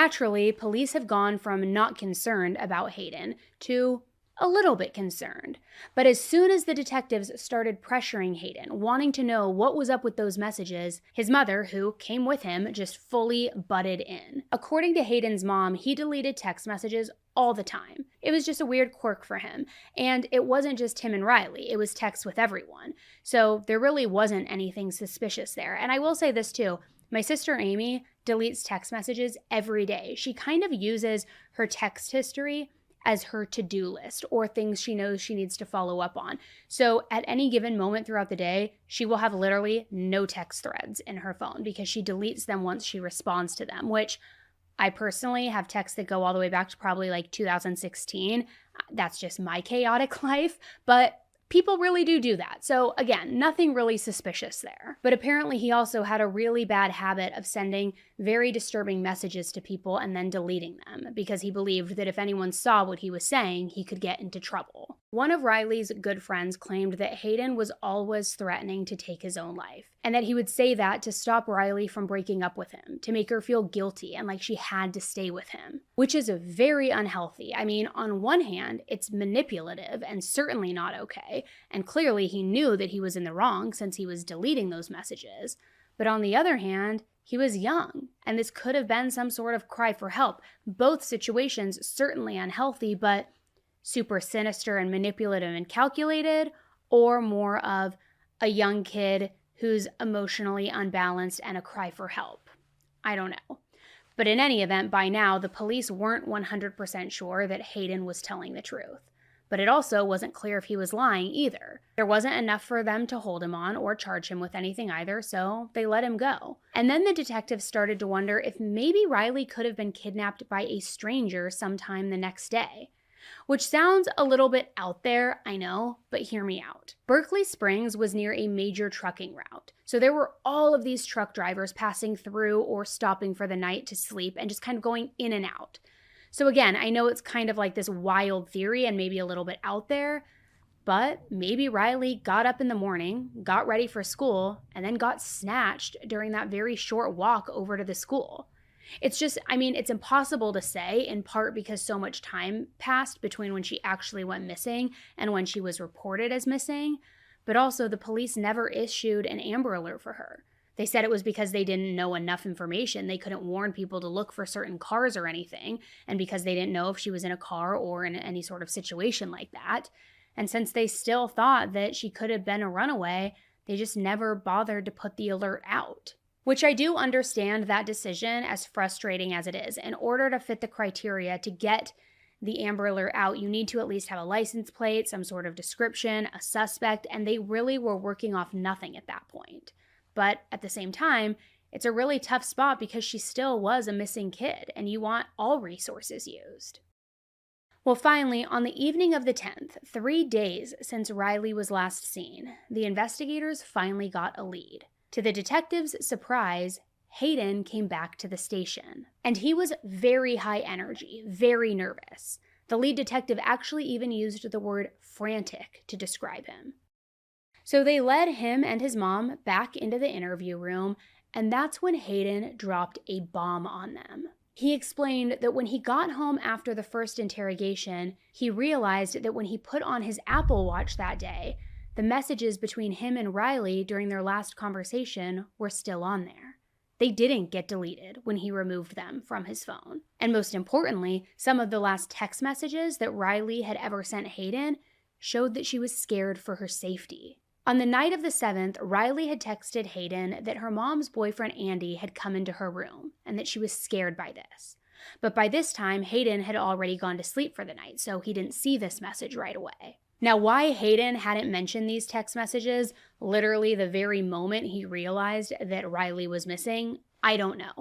Naturally, police have gone from not concerned about Hayden to a little bit concerned. But as soon as the detectives started pressuring Hayden, wanting to know what was up with those messages, his mother, who came with him, just fully butted in. According to Hayden's mom, he deleted text messages all the time. It was just a weird quirk for him. And it wasn't just him and Riley, it was texts with everyone. So there really wasn't anything suspicious there. And I will say this too. My sister Amy deletes text messages every day. She kind of uses her text history as her to-do list or things she knows she needs to follow up on. So at any given moment throughout the day, she will have literally no text threads in her phone because she deletes them once she responds to them, which I personally have texts that go all the way back to probably like 2016. That's just my chaotic life, but people really do that. So again, nothing really suspicious there. But apparently he also had a really bad habit of sending very disturbing messages to people and then deleting them because he believed that if anyone saw what he was saying, he could get into trouble. One of Riley's good friends claimed that Hayden was always threatening to take his own life, and that he would say that to stop Riley from breaking up with him, to make her feel guilty and like she had to stay with him, which is very unhealthy. I mean, on one hand, it's manipulative and certainly not okay, and clearly he knew that he was in the wrong since he was deleting those messages. But on the other hand, he was young, and this could have been some sort of cry for help. Both situations certainly unhealthy, but super sinister and manipulative and calculated, or more of a young kid who's emotionally unbalanced and a cry for help. I don't know. But in any event, by now, the police weren't 100% sure that Hayden was telling the truth. But it also wasn't clear if he was lying either. There wasn't enough for them to hold him on or charge him with anything either, so they let him go. And then the detectives started to wonder if maybe Riley could have been kidnapped by a stranger sometime the next day. Which sounds a little bit out there, I know, but hear me out. Berkeley Springs was near a major trucking route, so there were all of these truck drivers passing through or stopping for the night to sleep and just kind of going in and out. So again, I know it's kind of like this wild theory and maybe a little bit out there, but maybe Riley got up in the morning, got ready for school, and then got snatched during that very short walk over to the school. It's just, I mean, it's impossible to say, in part because so much time passed between when she actually went missing and when she was reported as missing, but also the police never issued an Amber Alert for her. They said it was because they didn't know enough information. They couldn't warn people to look for certain cars or anything, and because they didn't know if she was in a car or in any sort of situation like that. And since they still thought that she could have been a runaway, they just never bothered to put the alert out. Which I do understand that decision, as frustrating as it is. In order to fit the criteria to get the Amber Alert out, you need to at least have a license plate, some sort of description, a suspect, and they really were working off nothing at that point. But at the same time, it's a really tough spot because she still was a missing kid, and you want all resources used. Well, finally, on the evening of the 10th, 3 days since Riley was last seen, the investigators finally got a lead. To the detectives' surprise, Hayden came back to the station. And he was very high energy, very nervous. The lead detective actually even used the word frantic to describe him. So they led him and his mom back into the interview room, and that's when Hayden dropped a bomb on them. He explained that when he got home after the first interrogation, he realized that when he put on his Apple Watch that day, the messages between him and Riley during their last conversation were still on there. They didn't get deleted when he removed them from his phone. And most importantly, some of the last text messages that Riley had ever sent Hayden showed that she was scared for her safety. On the night of the 7th, Riley had texted Hayden that her mom's boyfriend Andy had come into her room and that she was scared by this. But by this time, Hayden had already gone to sleep for the night, so he didn't see this message right away. Now, why Hayden hadn't mentioned these text messages literally the very moment he realized that Riley was missing, I don't know.